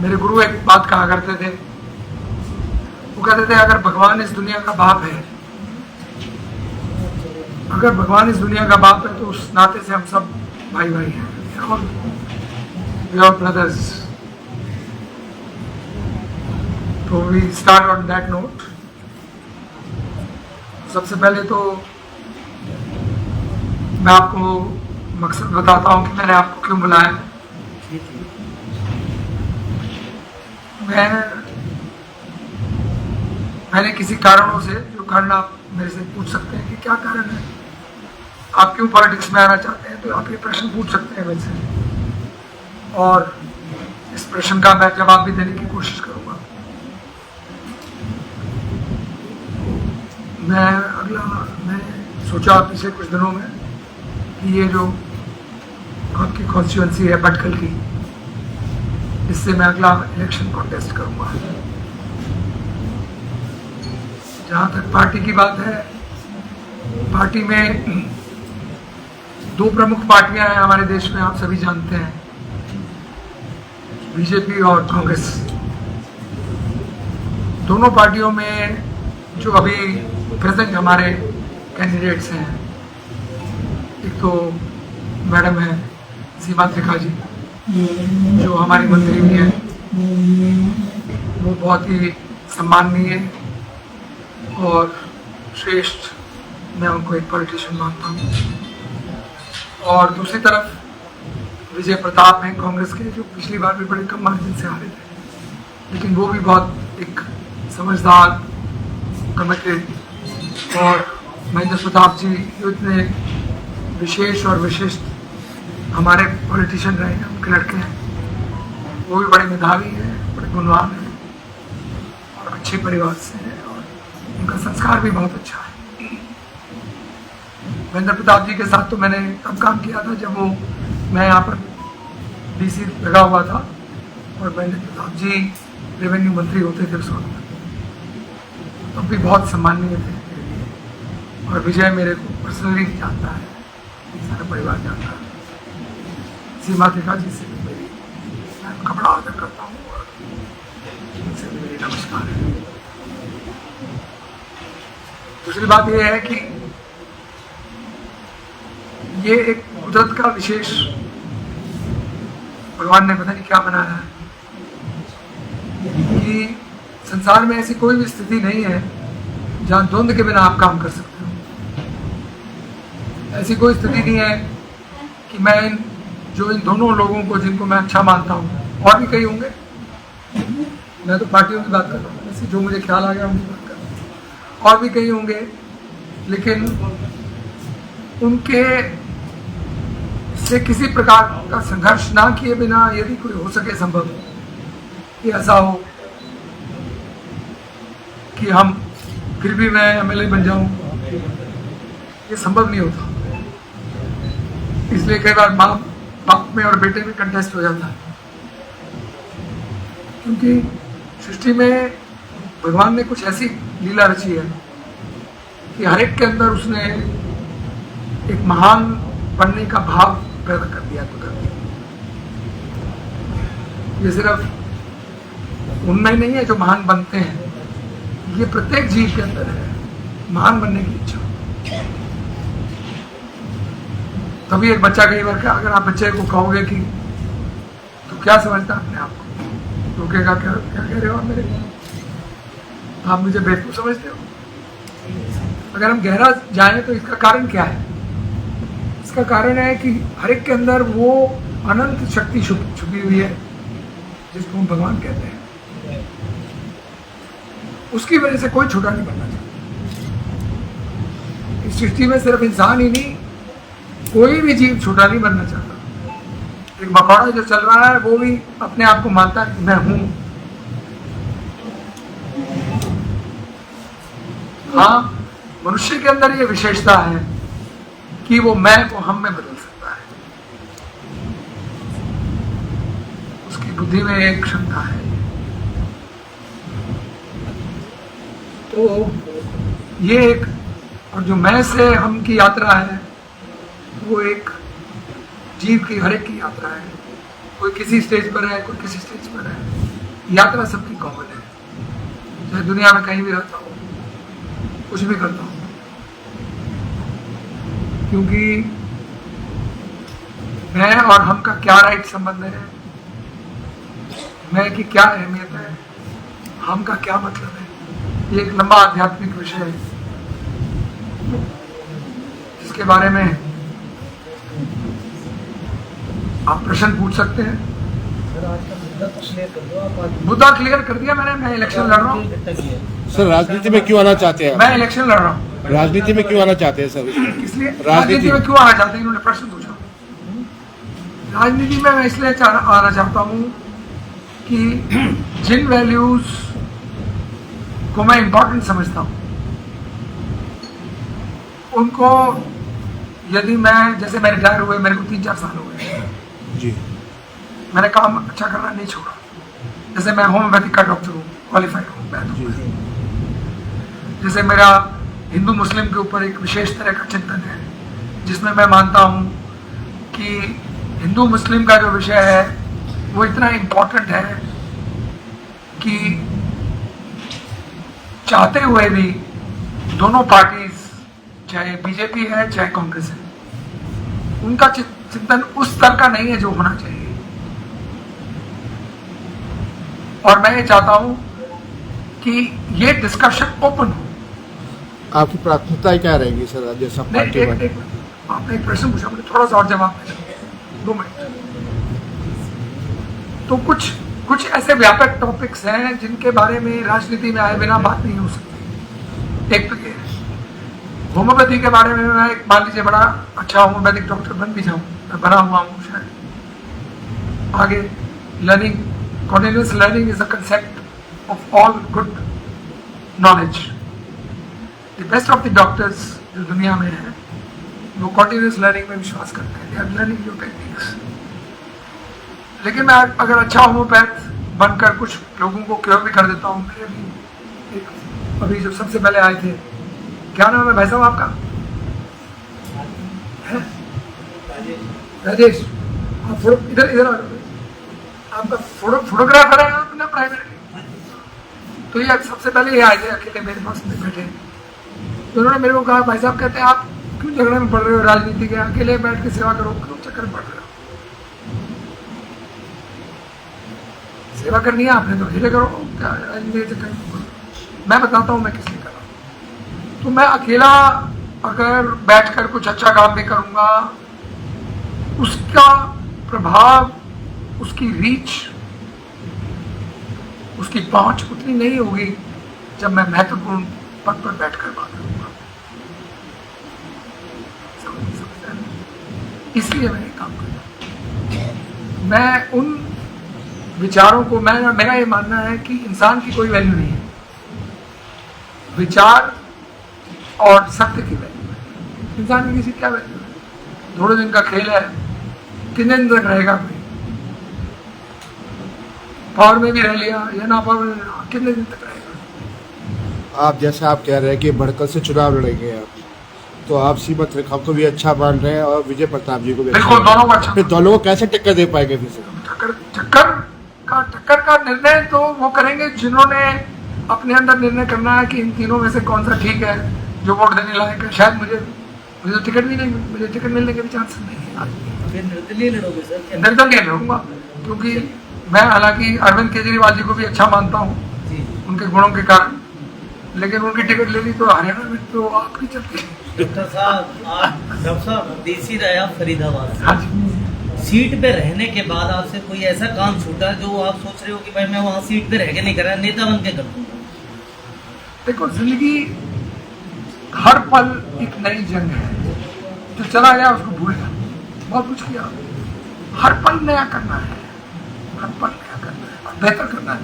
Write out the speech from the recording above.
मेरे गुरु एक बात कहा करते थे, वो कहते थे अगर भगवान इस दुनिया का बाप है, अगर भगवान इस दुनिया का बाप है तो उस नाते से हम सब भाई भाई हैं और वी आर ब्रदर्स। तो we start on that note. सबसे पहले तो मैं आपको मकसद बताता हूँ कि मैंने आपको क्यों बुलाया। मैंने किसी कारणों से, जो कारण आप मेरे से पूछ सकते हैं कि क्या कारण है, आप क्यों पॉलिटिक्स में आना चाहते हैं, तो आप ये प्रश्न पूछ सकते हैं मेरे से और इस प्रश्न का मैं जवाब भी देने की कोशिश करूंगा। मैं सोचा पिछले कुछ दिनों में कि ये जो आपकी कॉन्स्टिट्यूंसी है भटकल की, इससे मैं अगला इलेक्शन कॉन्टेस्ट करूंगा। जहाँ तक पार्टी की बात है, पार्टी में दो प्रमुख पार्टियां हैं हमारे देश में, आप सभी जानते हैं, बीजेपी और कांग्रेस। दोनों पार्टियों में जो अभी प्रेजेंट हमारे कैंडिडेट्स हैं, एक तो मैडम है सीमा त्रिखा जी जो हमारी मंत्री भी है, वो बहुत ही सम्माननीय और श्रेष्ठ, मैं उनको एक पॉलिटिशियन मानता हूँ। और दूसरी तरफ विजय प्रताप हैं कांग्रेस के, जो पिछली बार भी बड़े कम मार्जिन से हारे थे, लेकिन वो भी बहुत एक समझदार, कमिटेड, और महेंद्र प्रताप जी जो इतने विशेष और विशिष्ट हमारे पॉलिटिशियन रहे हैं, उनके लड़के हैं, वो भी बड़े मेधावी हैं, बड़े गुणवान हैं और अच्छे परिवार से हैं और उनका संस्कार भी बहुत अच्छा है। महेंद्र प्रताप जी के साथ तो मैंने तब काम किया था जब मैं यहाँ पर डीसी लगा हुआ था और महेंद्र प्रताप जी रेवेन्यू मंत्री होते थे उस वक्त, तब भी बहुत सम्माननीय थे। और विजय मेरे को पर्सनली जानता है, सारा परिवार जानता है। सीमा त्रिखा जी से भी मैं उनका बड़ा आदर करता हूँ और उनसे भी मेरी नमस्कार है। दूसरी बात यह है कि ये एक कुदरत का विशेष, भगवान ने पता नहीं क्या बनाया है कि संसार में ऐसी कोई भी स्थिति नहीं है जहां द्वंद्व के बिना आप काम कर सकते हो। ऐसी कोई स्थिति नहीं है कि मैं इन दोनों लोगों को, जिनको मैं अच्छा मानता हूँ, और भी कई होंगे, मैं तो पार्टियों की बात कर रहा हूँ, ऐसे जो मुझे ख्याल आ गया उनकी बात कर रहा हूँ, और भी कई होंगे, लेकिन उनके से किसी प्रकार का संघर्ष ना किए बिना यदि कोई हो सके संभव कि ऐसा हो कि हम फिर भी मैं एमएलए बन जाऊं, ये संभव नहीं होता। इसलिए कई बार बाप में और बेटे में कंटेस्ट हो जाता है, क्योंकि सृष्टि में भगवान ने कुछ ऐसी लीला रची है कि हर एक के अंदर उसने एक महान बनने का भाव पैदा कर दिया कुदरत। ये सिर्फ उनमें नहीं है जो महान बनते हैं, ये प्रत्येक जीव के अंदर है महान बनने की इच्छा। तभी एक बच्चा कई बार, अगर आप बच्चे को कहोगे कि तो क्या समझता अपने आप को, तो कहेगा क्या कह रहे हो आप मेरे को, आप मुझे बेवकूफ समझते हो। अगर हम गहरा जाएं तो इसका कारण क्या है? इसका कारण है कि हर एक के अंदर वो अनंत शक्ति छुपी हुई है जिसको हम भगवान कहते हैं। उसकी वजह से कोई छोटा नहीं बनना चाहता। इस सृष्टि में सिर्फ इंसान ही नहीं, कोई भी जीव छोटा नहीं बनना चाहता। एक मकौड़ा जो चल रहा है वो भी अपने आप को मानता है कि मैं हूं। हाँ, मनुष्य के अंदर ये विशेषता है कि वो मैं को हम में बदल सकता है। उसकी बुद्धि में एक क्षमता है। तो ये एक, और जो मैं से हम की यात्रा है वो एक जीव की, हर एक की यात्रा है। कोई किसी स्टेज पर है, कोई किसी स्टेज पर है। यात्रा सबकी कॉमन है, चाहे दुनिया में कहीं भी रहता हूँ, कुछ भी करता हूँ, क्योंकि मैं और हम का क्या राइट संबंध है, मैं की क्या अहमियत है, हम का क्या मतलब है, ये एक लंबा आध्यात्मिक विषय है जिसके बारे में आप प्रश्न पूछ सकते हैं। मुद्दा क्लियर कर दिया मैंने। मैं इलेक्शन लड़ रहा हूँ सर। राजनीति में क्यों आना चाहते हैं? मैं इलेक्शन लड़ रहा हूँ। राजनीति में क्यों आना चाहते हैं सर? इसलिए राजनीति में क्यों आना चाहते हैं, इन्होंने प्रश्न पूछा। राजनीति में मैं इसलिए आना चाहता हूँ कि जिन वैल्यूज को मैं इंपॉर्टेंट समझता हूँ उनको, यदि मैं, जैसे मैं रिटायर हुए, मेरे को 3-4 साल हो गए जी, मैंने काम अच्छा करना नहीं छोड़ा। जैसे मैं होम्योपैथिक का डॉक्टर हूँ, क्वालिफाइड हूँ। जैसे मेरा हिंदू मुस्लिम के ऊपर एक विशेष तरह का चिंतन है, जिसमें मैं मानता हूँ कि हिंदू मुस्लिम का जो विषय है वो इतना इम्पोर्टेंट है कि चाहते हुए भी दोनों पार्टीज, चाहे बीजेपी है चाहे कांग्रेस है, उनका चिंतन उस स्तर का नहीं है जो होना चाहिए। और मैं ये चाहता हूं कि ये डिस्कशन ओपन हो। आपकी प्राथमिकताएं क्या रहेगी सर? जैसा पार्टी में आपने एक प्रश्न पूछा, मुझे थोड़ा सा और जवाब देना, 2 मिनट। तो कुछ ऐसे व्यापक टॉपिक्स हैं जिनके बारे में राजनीति में आए बिना बात नहीं हो सकती। एक तो ये होम्योपैथी के बारे में, मैं मान लीजिए बड़ा अच्छा होम्योपैथिक डॉक्टर बन भी जाऊं, मैं बना हुआ हूँ शायद। आगे learning, continuous learning is a concept of all good knowledge. The best of the doctors जो दुनिया में है वो continuous learning में विश्वास करते हैं। They are learning new techniques. लेकिन मैं अगर अच्छा होम्योपैथ बनकर कुछ लोगों को क्योर भी कर देता हूँ, मेरे भी एक अभी जो सबसे पहले आए थे, क्या नाम है भाई साहब आपका? राजेश। इधर आपका फोटोग्राफर है अपना प्राइवेट। तो ये सबसे पहले ये आए थे अकेले मेरे पास में बैठे, तो उन्होंने मेरे को कहा, भाई साहब कहते हैं आप क्यों झगड़े में पड़ रहे हो राजनीति के, अकेले बैठ के सेवा करो, क्यों चक्कर में पड़ रहे हो? सेवा करनी है आपने तो अकेले करो, क्या राजनीति के चक्कर में? मैं बताता हूँ मैं किस लिए कर रहा हूँ। तो मैं अकेला अगर बैठकर कुछ अच्छा काम भी करूंगा, उसका प्रभाव, उसकी रीच, उसकी पहुंच उतनी नहीं होगी जब मैं महत्वपूर्ण पद पर बैठकर बात करूंगा। इसलिए मैं ये काम करता हूं। मैं उन विचारों को, मेरा ये मानना है कि इंसान की कोई वैल्यू नहीं है, विचार और सत्य की वैल्यू है। इंसान की किसी क्या वैल्यू है? थोड़े दिन का खेल है, कितने दिन तक रहेगा कोई? पावर में भी रह लिया या ना पावर में, कितने दिन तक रहेगा? आप जैसे आप कह रहे हैं कि भड़कल से चुनाव लड़ेंगे आप, तो आप सीमत रेखा को भी अच्छा मान रहे हैं और विजय प्रताप जी को भी बिल्कुल, दोनों को अच्छा। फिर दोनों को कैसे टक्कर दे पाएंगे? फिर से टक्कर का निर्णय तो वो करेंगे जिन्होंने अपने अंदर निर्णय करना है कि इन तीनों में से कौन सा ठीक है, जो वोट देने लायक है। शायद मुझे तो टिकट भी नहीं, मुझे टिकट मिलने के भी चांस नहीं है। निर्दलीय लड़ोगे सर? निर्दलीय लड़ूंगा, क्योंकि मैं हालांकि अरविंद केजरीवाल जी को भी अच्छा मानता हूँ उनके गुणों के कारण, लेकिन उनकी टिकट ले ली तो हरियाणा में तो आपकी चलती है। डॉक्टर साहब देसी रहे आप फरीदाबाद से। हाँ जी। सीट पे रहने के बाद आपसे कोई ऐसा काम छूटा जो आप सोच रहे हो कि भाई मैं वहाँ सीट पे रह के नहीं कर रहा, नेता बन के कर दूंगा? देखो, जिंदगी हर पल एक नई जंग है। जो चला गया उसको भूल जाओ, बहुत कुछ किया, हर पल नया करना है, हर पल नया करना है और बेहतर करना है।